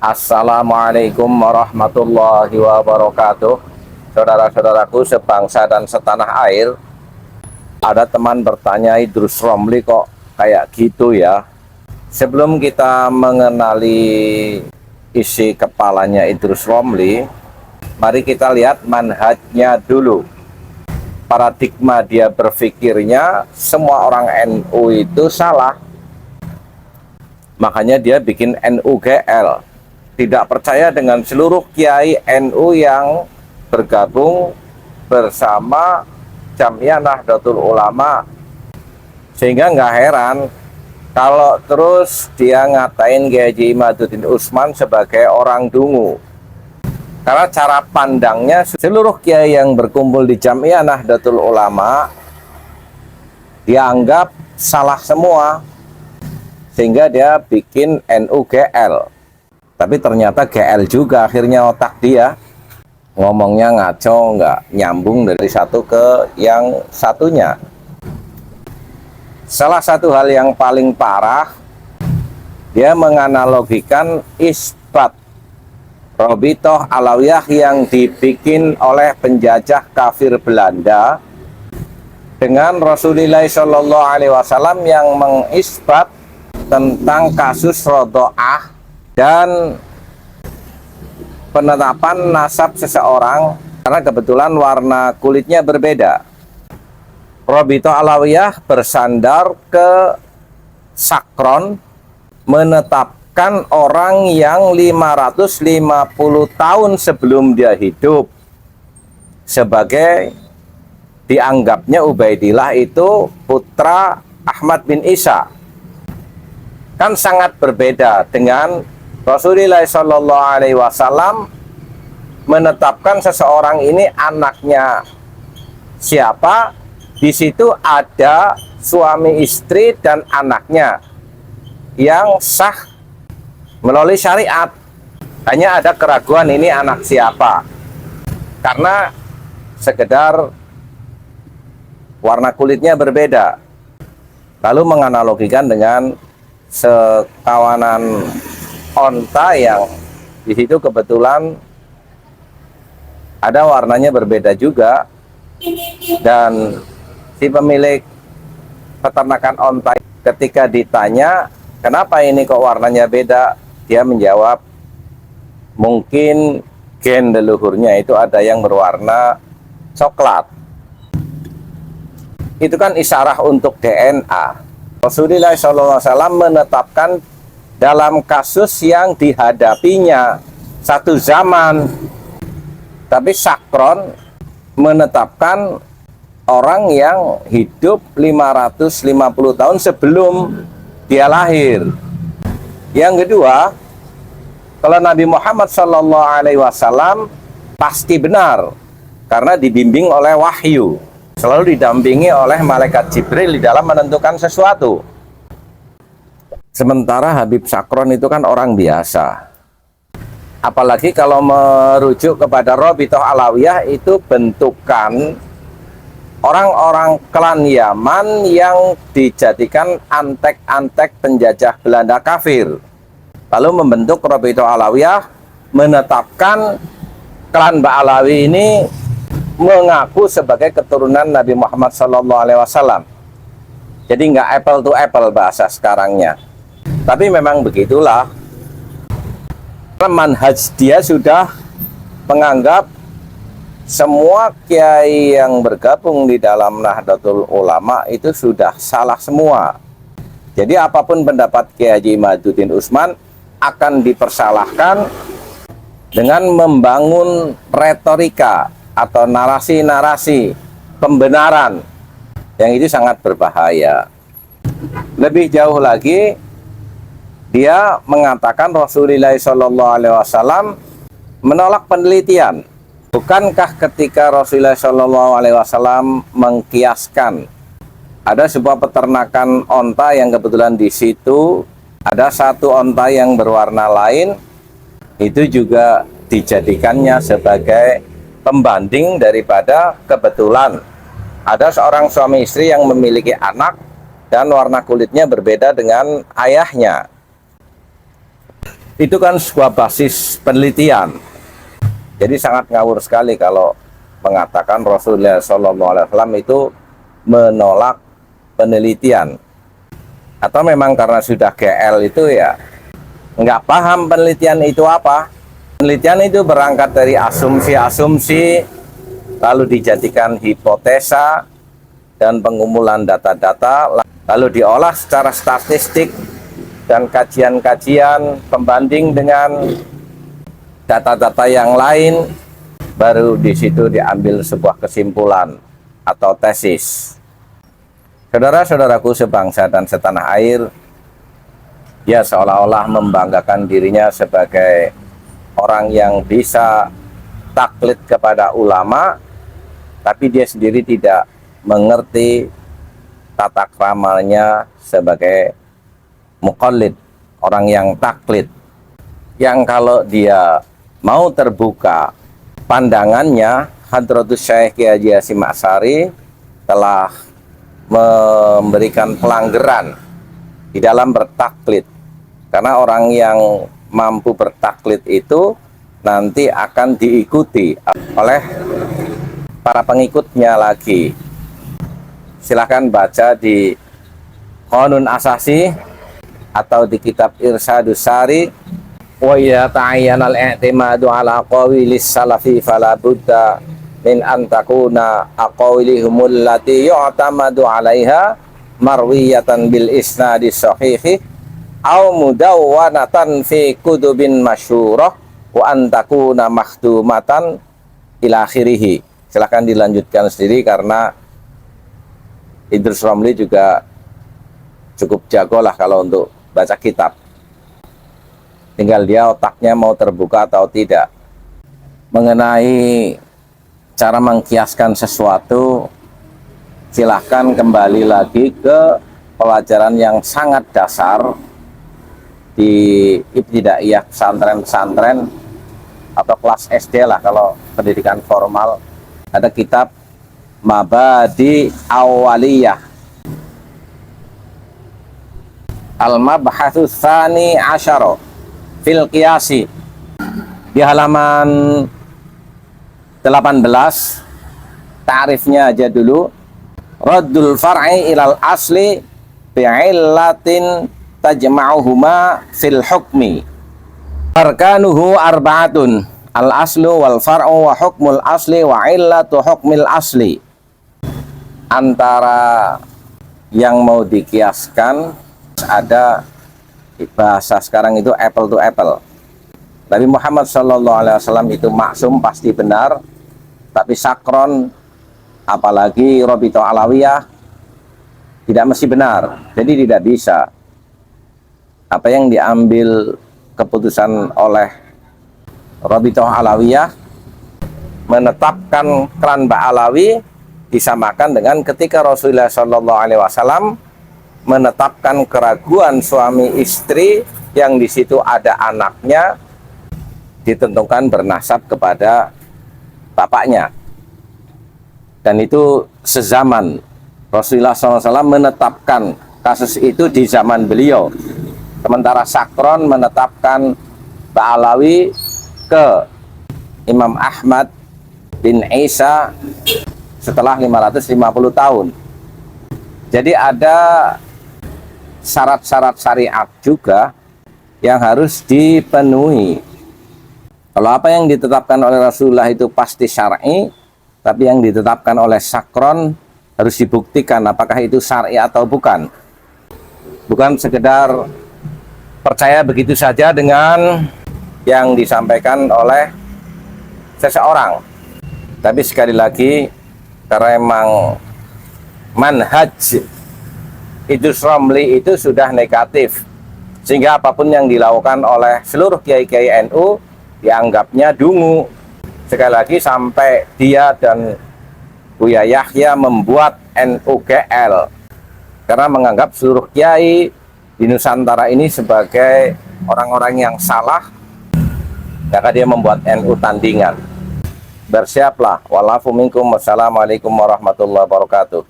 Assalamualaikum warahmatullahi wabarakatuh. Saudara-saudaraku sebangsa dan setanah air, ada teman bertanya, Idrus Romli kok kayak gitu ya? Sebelum kita mengenali isi kepalanya Idrus Romli, mari kita lihat manhajnya dulu. Paradigma dia berpikirnya, semua orang NU itu salah. Makanya dia bikin NUGL. Tidak percaya dengan seluruh kiai NU yang bergabung bersama Jamiah Nahdlatul Ulama. Sehingga nggak heran kalau terus dia ngatain Kiai Haji Imaduddin Utsman sebagai orang dungu. Karena cara pandangnya seluruh kiai yang berkumpul di Jamiah Nahdlatul Ulama dianggap salah semua. Sehingga dia bikin NUGL. Tapi ternyata GL juga akhirnya otak dia. Ngomongnya ngaco, nggak nyambung dari satu ke yang satunya. Salah satu hal yang paling parah, dia menganalogikan isbat Robitoh Alawiyah yang dibikin oleh penjajah kafir Belanda dengan Rasulullah SAW yang mengisbat tentang kasus rodoah dan penetapan nasab seseorang karena kebetulan warna kulitnya berbeda. Robitoh Alawiyah bersandar ke sakron, menetapkan orang yang 550 tahun sebelum dia hidup sebagai, dianggapnya Ubaidillah itu putra Ahmad bin Isa. Kan sangat berbeda dengan Rasulullah SAW menetapkan seseorang ini anaknya siapa. Di situ ada suami istri dan anaknya yang sah melalui syariat. Hanya ada keraguan ini anak siapa, karena sekedar warna kulitnya berbeda. Lalu menganalogikan dengan sekawanan onta yang di situ kebetulan ada warnanya berbeda juga, dan si pemilik peternakan onta ketika ditanya kenapa ini kok warnanya beda, dia menjawab mungkin gen leluhurnya itu ada yang berwarna coklat. Itu kan isyarah untuk DNA. Rasulullah SAW menetapkan dalam kasus yang dihadapinya satu zaman, tapi sakron menetapkan orang yang hidup 550 tahun sebelum dia lahir. Yang kedua, kalau Nabi Muhammad SAW pasti benar karena dibimbing oleh wahyu, selalu didampingi oleh malaikat Jibril di dalam menentukan sesuatu. Sementara Habib Sakron itu kan orang biasa. Apalagi kalau merujuk kepada Robitoh Alawiyah, itu bentukan orang-orang klan Yaman yang dijadikan antek-antek penjajah Belanda kafir. Lalu membentuk Robitoh Alawiyah, menetapkan klan Ba'alawi ini mengaku sebagai keturunan Nabi Muhammad SAW. Jadi nggak apple to apple bahasa sekarangnya. Tapi memang begitulah. Manhaj dia sudah menganggap semua kiai yang bergabung di dalam Nahdlatul Ulama itu sudah salah semua. Jadi apapun pendapat Kiai Haji Imaduddin Utsman akan dipersalahkan dengan membangun retorika atau narasi-narasi pembenaran yang itu sangat berbahaya. Lebih jauh lagi, dia mengatakan Rasulullah SAW menolak penelitian. Bukankah ketika Rasulullah SAW mengkiaskan ada sebuah peternakan onta yang kebetulan di situ ada satu onta yang berwarna lain, itu juga dijadikannya sebagai pembanding daripada kebetulan ada seorang suami istri yang memiliki anak dan warna kulitnya berbeda dengan ayahnya. itu kan sebuah basis penelitian. Jadi sangat ngawur sekali kalau mengatakan Rasulullah SAW itu menolak penelitian. Atau memang karena sudah GL itu ya nggak paham penelitian itu apa. Penelitian itu berangkat dari asumsi-asumsi, lalu dijadikan hipotesa dan pengumpulan data-data, lalu diolah secara statistik dan kajian-kajian pembanding dengan data-data yang lain, baru di situ diambil sebuah kesimpulan atau tesis. Saudara-saudaraku sebangsa dan setanah air, dia seolah-olah membanggakan dirinya sebagai orang yang bisa taklid kepada ulama, tapi dia sendiri tidak mengerti tata kramanya sebagai muqallid, orang yang taklid, yang kalau dia mau terbuka pandangannya, Hadratus Syekh Kiai Haji Hasyim Asy'ari telah memberikan pelanggaran di dalam bertaklid. Karena orang yang mampu bertaklid itu nanti akan diikuti oleh para pengikutnya lagi. Silahkan baca di Qanun Asasi atau di kitab Irsyadus Sari. Wa ya ta'ayyana al-i'timadu ala qawilis salafi fala budda min an takuna aqawilihumul lati yu'tamadu 'alaiha marwiyatan bil isnadi sahihi aw mudawwanatan fi kutubin masyhurah wa an takuna makhdumatan ila akhirih. Silakan dilanjutkan sendiri karena Idrus Romli juga cukup jago lah kalau untuk baca kitab. Tinggal dia otaknya mau terbuka atau tidak. Mengenai cara mengkiaskan sesuatu, silahkan kembali lagi ke pelajaran yang sangat dasar di ibtidaiyah pesantren-pesantren atau kelas SD lah kalau pendidikan formal. Ada kitab Mabadi Awaliyah Al-Mabhatsus Tsani Asyara fil Qiyasi di halaman 18. Ta'rifnya aja dulu. Raddul far'i ilal asli bi'illatin tajma'uhuma fil hukmi. Arkanuhu arba'atun, al aslu wal far'u wa hukmul asli wa illatu hukmil asli. Antara yang mau dikiaskan ada bahasa sekarang itu apple to apple. Nabi Muhammad SAW itu maksum, pasti benar, tapi sakron apalagi Robito Alawiyah tidak mesti benar. Jadi tidak bisa apa yang diambil keputusan oleh Robito Alawiyah menetapkan klan Ba'alawi disamakan dengan ketika Rasulullah SAW menetapkan keraguan suami istri yang di situ ada anaknya ditentukan bernasab kepada bapaknya, dan itu sezaman. Rasulullah SAW menetapkan kasus itu di zaman beliau, sementara Sakron menetapkan Ba'alawi ke Imam Ahmad bin Isa setelah 550 tahun. Jadi ada syarat-syarat syariat juga yang harus dipenuhi. Kalau apa yang ditetapkan oleh Rasulullah itu pasti syar'i, tapi yang ditetapkan oleh Sakron harus dibuktikan apakah itu syar'i atau bukan. Bukan sekedar percaya begitu saja dengan yang disampaikan oleh seseorang. Tapi sekali lagi, karena emang manhaj Idrus Romli itu sudah negatif, sehingga apapun yang dilakukan oleh seluruh kiai-kiai NU dianggapnya dungu. Sekali lagi, sampai dia dan Buya Yahya membuat NUGL karena menganggap seluruh kiai di Nusantara ini sebagai orang-orang yang salah, maka dia membuat NU tandingan. Bersiaplah. Walafu minkum. Wassalamualaikum warahmatullahi wabarakatuh.